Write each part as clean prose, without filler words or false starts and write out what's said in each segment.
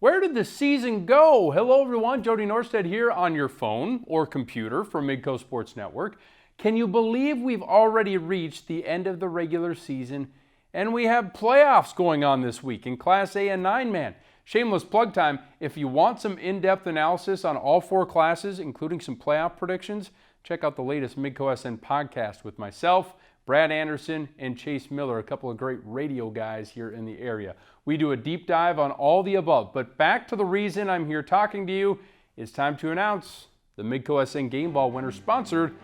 Where did the season go? Hello everyone, Jody Norstead here on your phone or computer from Midco Sports Network. Can you believe we've already reached the end of the regular season and we have playoffs going on this week in Class A and 9-man? Shameless plug time, if you want some in-depth analysis on all four classes, including some playoff predictions, check out the latest MidcoSN podcast with myself, Brad Anderson, and Chase Miller, a couple of great radio guys here in the area. We do a deep dive on all the above, but back to the reason I'm here talking to you. It's time to announce the MidcoSN Game Ball winner, sponsored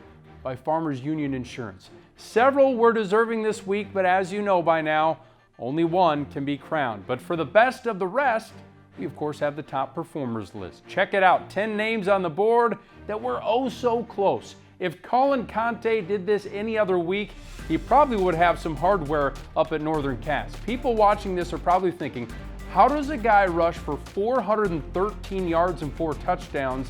by Farmers Union Insurance. Several were deserving this week, but as you know by now, only one can be crowned. But for the best of the rest, we of course have the top performers list. Check it out, 10 names on the board that were oh so close. If Colin Conte did this any other week, he probably would have some hardware up at Northern Cats. People watching this are probably thinking, how does a guy rush for 413 yards and 4 touchdowns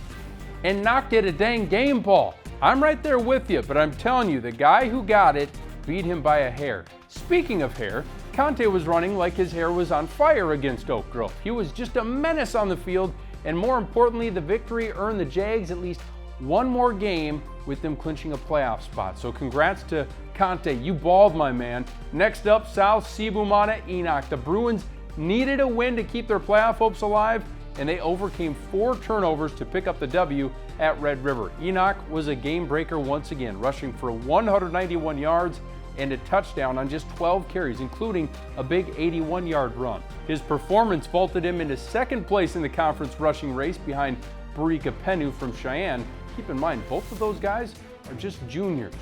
and not get a dang game ball? I'm right there with you, but I'm telling you, the guy who got it beat him by a hair. Speaking of hair, Conte was running like his hair was on fire against Oak Grove. He was just a menace on the field, and more importantly, the victory earned the Jags at least one more game with them clinching a playoff spot. So congrats to Conte, you balled, my man. Next up, South Sibumana Enoch. The Bruins needed a win to keep their playoff hopes alive, and they overcame 4 turnovers to pick up the W at Red River. Enoch was a game breaker once again, rushing for 191 yards and a touchdown on just 12 carries, including a big 81-yard run. His performance vaulted him into second place in the conference rushing race behind Barika Penu from Cheyenne. Keep in mind, both of those guys are just juniors.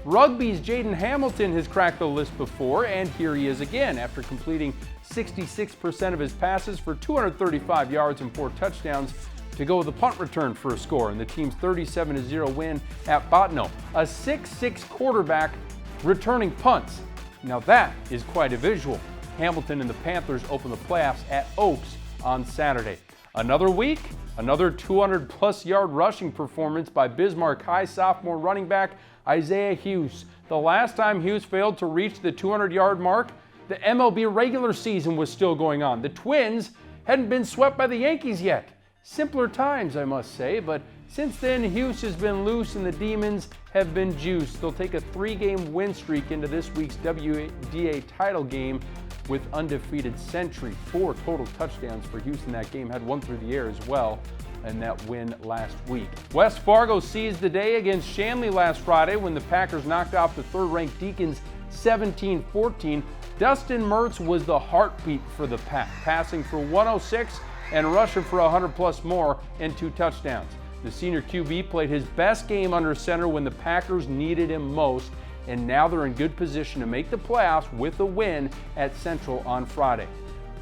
Rugby's Jaden Hamilton has cracked the list before, and here he is again after completing 66% of his passes for 235 yards and 4 touchdowns to go with a punt return for a score in the team's 37-0 win at Botno. A 6'6" quarterback returning punts. Now that is quite a visual. Hamilton and the Panthers open the playoffs at Oaks on Saturday. Another week, another 200-plus yard rushing performance by Bismarck High sophomore running back Isaiah Hughes. The last time Hughes failed to reach the 200-yard mark, the MLB regular season was still going on. The Twins hadn't been swept by the Yankees yet. Simpler times, I must say, but since then, Hughes has been loose and the Demons have been juiced. They'll take a 3-game win streak into this week's WDA title game with undefeated Century. 4 total touchdowns for Houston that game, had one through the air as well in that win last week. West Fargo seized the day against Shanley last Friday when the Packers knocked off the 3rd-ranked Deacons 17-14. Dustin Mertz was the heartbeat for the Pack, passing for 106 and rushing for 100-plus more and 2 touchdowns. The senior QB played his best game under center when the Packers needed him most, and now they're in good position to make the playoffs with a win at Central on Friday.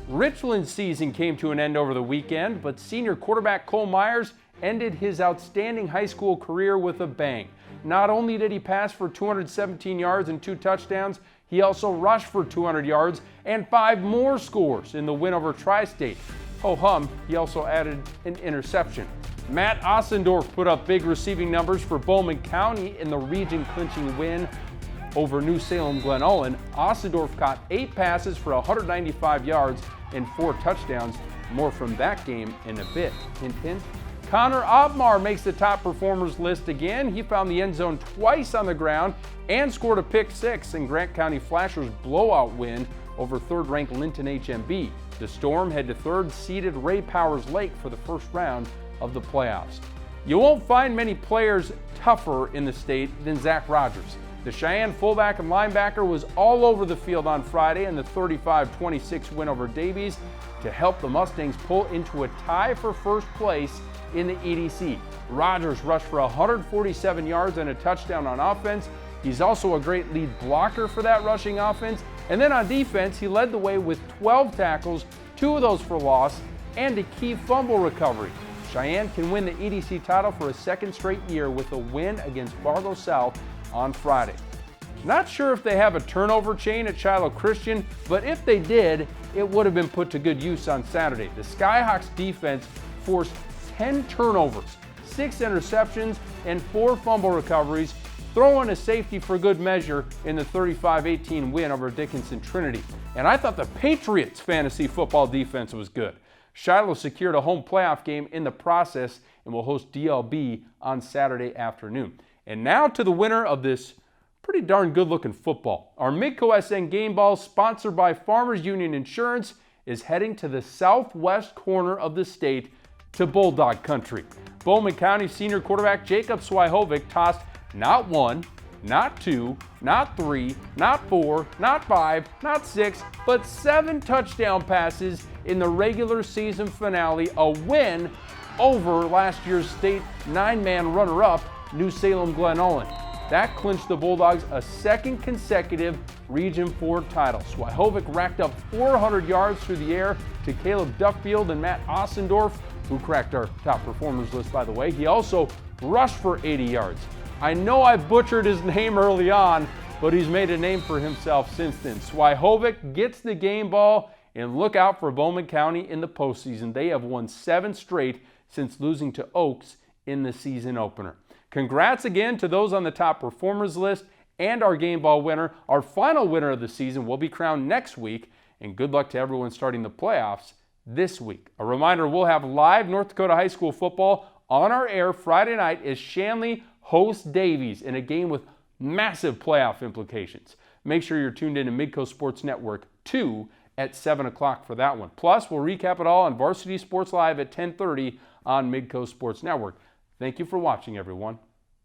Richland's season came to an end over the weekend, but senior quarterback Cole Myers ended his outstanding high school career with a bang. Not only did he pass for 217 yards and 2 touchdowns, he also rushed for 200 yards and 5 more scores in the win over Tri-State. Ho-hum, he also added an interception. Matt Ossendorf put up big receiving numbers for Bowman County in the region-clinching win over New Salem-Glen Ullin. Ossendorf caught 8 passes for 195 yards and 4 touchdowns. More from that game in a bit. Hint, hint. Connor Obmar makes the top performers list again. He found the end zone twice on the ground and scored a pick 6 in Grant County Flashers' blowout win over 3rd-ranked Linton HMB. The Storm head to 3rd-seeded Ray Powers Lake for the first round of the playoffs. You won't find many players tougher in the state than Zach Rogers. The Cheyenne fullback and linebacker was all over the field on Friday in the 35-26 win over Davies to help the Mustangs pull into a tie for first place in the EDC. Rogers rushed for 147 yards and a touchdown on offense. He's also a great lead blocker for that rushing offense. And then on defense, he led the way with 12 tackles, 2 of those for loss, and a key fumble recovery. Cheyenne can win the EDC title for a 2nd straight year with a win against Fargo South on Friday. Not sure if they have a turnover chain at Shiloh Christian, but if they did, it would have been put to good use on Saturday. The Skyhawks defense forced 10 turnovers, 6 interceptions, and 4 fumble recoveries, throwing a safety for good measure in the 35-18 win over Dickinson Trinity. And I thought the Patriots' fantasy football defense was good. Shiloh secured a home playoff game in the process and will host DLB on Saturday afternoon. And now to the winner of this pretty darn good-looking football. Our MidcoSN Game Ball, sponsored by Farmers Union Insurance, is heading to the southwest corner of the state to Bulldog Country. Bowman County senior quarterback Jacob Svihovec tossed not 1, not 2, not 3, not 4, not 5, not 6, but 7 touchdown passes in the regular season finale, a win over last year's state 9-man runner-up, New Salem-Glen Ullin. That clinched the Bulldogs a second consecutive Region 4 title. Svihovec racked up 400 yards through the air to Caleb Duckfield and Matt Ossendorf, who cracked our top performers list, by the way. He also rushed for 80 yards. I know I butchered his name early on, but he's made a name for himself since then. Svihovec gets the game ball, and look out for Bowman County in the postseason. They have won 7 straight since losing to Oaks in the season opener. Congrats again to those on the top performers list and our game ball winner. Our final winner of the season will be crowned next week, and good luck to everyone starting the playoffs this week. A reminder, we'll have live North Dakota high school football on our air Friday night as Shanley hosts Davies in a game with massive playoff implications. Make sure you're tuned in to Midco Sports Network 2 at 7 o'clock for that one. Plus, we'll recap it all on Varsity Sports Live at 10:30 on Midco Sports Network. Thank you for watching, everyone.